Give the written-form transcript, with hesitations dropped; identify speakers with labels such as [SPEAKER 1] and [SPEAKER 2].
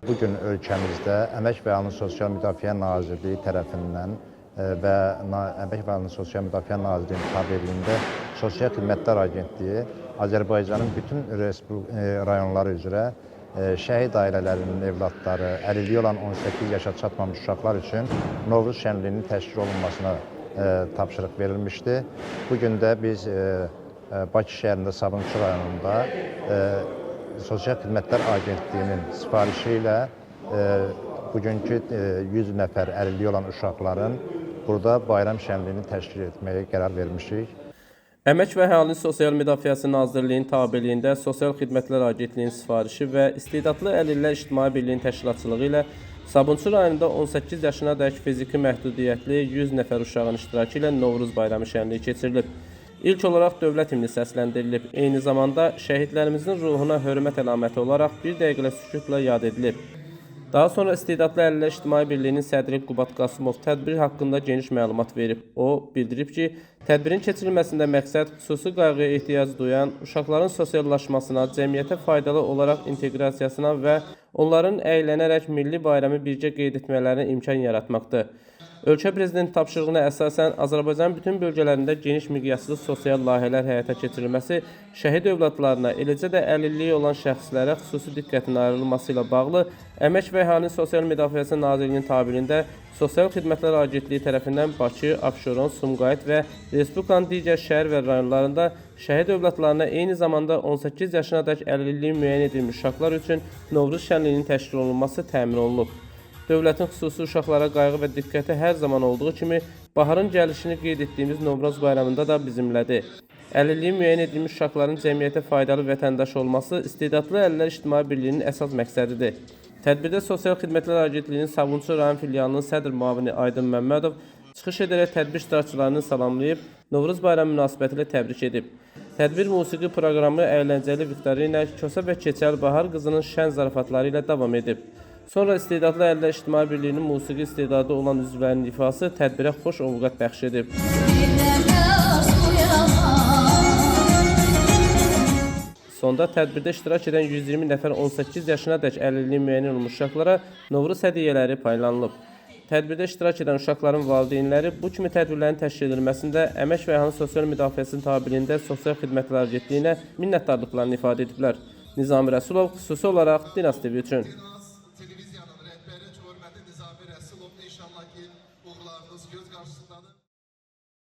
[SPEAKER 1] Bugün ölkəmizdə Əmək və Əhalinin Sosial Müdafiə Nazirliyi tərəfindən və Əmək və Əhalinin Sosial Müdafiə Nazirliyinin tabeliyində Sosial Xidmətlər Agentliyi Azərbaycanın bütün rayonları üzrə şəhid ailələrinin evlatları, əlilliyi olan 18 yaşa çatmamış uşaqlar üçün Novruz şənliyinin təşkil olunmasına tapşırıq verilmişdi. Bugün də biz Bakı şəhərində Sabunçu rayonunda Sosial Xidmətlər Agentliyinin sifarişi ilə bugünkü 100 nəfər əlilliyi olan uşaqların burada bayram şənliyini təşkil etməyə qərar vermişik.
[SPEAKER 2] Əmək və Əhalinin Sosial Müdafiəsi Nazirliyinin tabeliyində Sosial Xidmətlər Agentliyinin sifarişi və İstedadlı Əlillər İctimai Birliyinin təşkilatçılığı ilə Sabunçu rayonunda 18 yaşına dək fiziki məhdudiyyətli 100 nəfər uşağın iştirakı ilə Novruz bayramı şənliyi keçirilib. İlk olaraq dövlət himni səsləndirilib. Eyni zamanda şəhidlərimizin ruhuna hörmət əlaməti olaraq bir dəqiqələ sükutla yad edilib. Daha sonra İstedadlı Əlillər İctimai Birliyinin sədri Qubat Qasımov tədbir haqqında geniş məlumat verib. O, bildirib ki, tədbirin keçirilməsində məqsəd xüsusi qayğıya ehtiyac duyan uşaqların sosiallaşmasına, cəmiyyətə faydalı olaraq inteqrasiyasına və onların əylənərək milli bayramı birgə qeyd etmələrinə imkan yaratmaqdır. Ölkə Prezidenti tapşırığına əsasən Azərbaycanın bütün bölgələrində geniş miqyaslı sosial layihələr həyata keçirilməsi, şəhid övladlarına, eləcə də əlilliyi olan şəxslərə xüsusi diqqətin ayrılması ilə bağlı Əmək və Əhalinin Sosial Müdafiəsi Nazirliyinin tabeliyində Sosial Xidmətlər Agentliyi tərəfindən Bakı, Abşeron, Sumqayıt və Respublikanın digər şəhər və rayonlarında şəhid övladlarına eyni zamanda 18 yaşına dək əlilliyi müəyyən edilmiş uşaqlar üçün Novruz şənliyinin təşkil olunması təmin olunub. Dövlətin xüsusi uşaqlara qayğı və diqqəti hər zaman olduğu kimi, baharın gəlişini qeyd etdiyimiz Novruz bayramında da bizimlədir. Əlilliyi müəyyən edilmiş uşaqların cəmiyyətə faydalı vətəndaş olması İstedadlı Əlillər İctimai Birliyinin əsas məqsədidir. Tədbirdə Sosial Xidmətlər Agentliyinin Sabunçu rayon filialının sədr müavini Aydın Məmmədov çıxış edərək tədbir iştirakçılarını salamlayıb, Novruz bayramı münasibətilə təbrik edib. Tədbir musiqi proqramı əyləncəli viktorina, Kosa və Keçəl Bahar qızının şən zarafatları ilə davam edib. Sonra İstedadlı Əlillər İctimai Birliyinin musiqi istedadı olan üzvlərinin ifası tədbirə xoş ovqat bəxş edib. Sonda tədbirdə iştirak edən 120 nəfər 18 yaşına dək əlilliyi müəyyən olmuş uşaqlara Novruz hədiyyələri paylanılıb. Tədbirdə iştirak edən uşaqların valideynləri bu kimi tədbirlərin təşkil edilməsində Əmək və Əhalinin Sosial Müdafiəsinin tabeliyində Sosial Xidmətlər Agentliyinə minnətdarlıqlarını ifadə ediblər. Nizami Rəsulov xüsusi olaraq Dinas TV üçün.
[SPEAKER 3] Televiziyanın rəhbəri, hörmətli Nizami Rəsulov, inşallah ki, uğurlarınız göz qarşısındadır.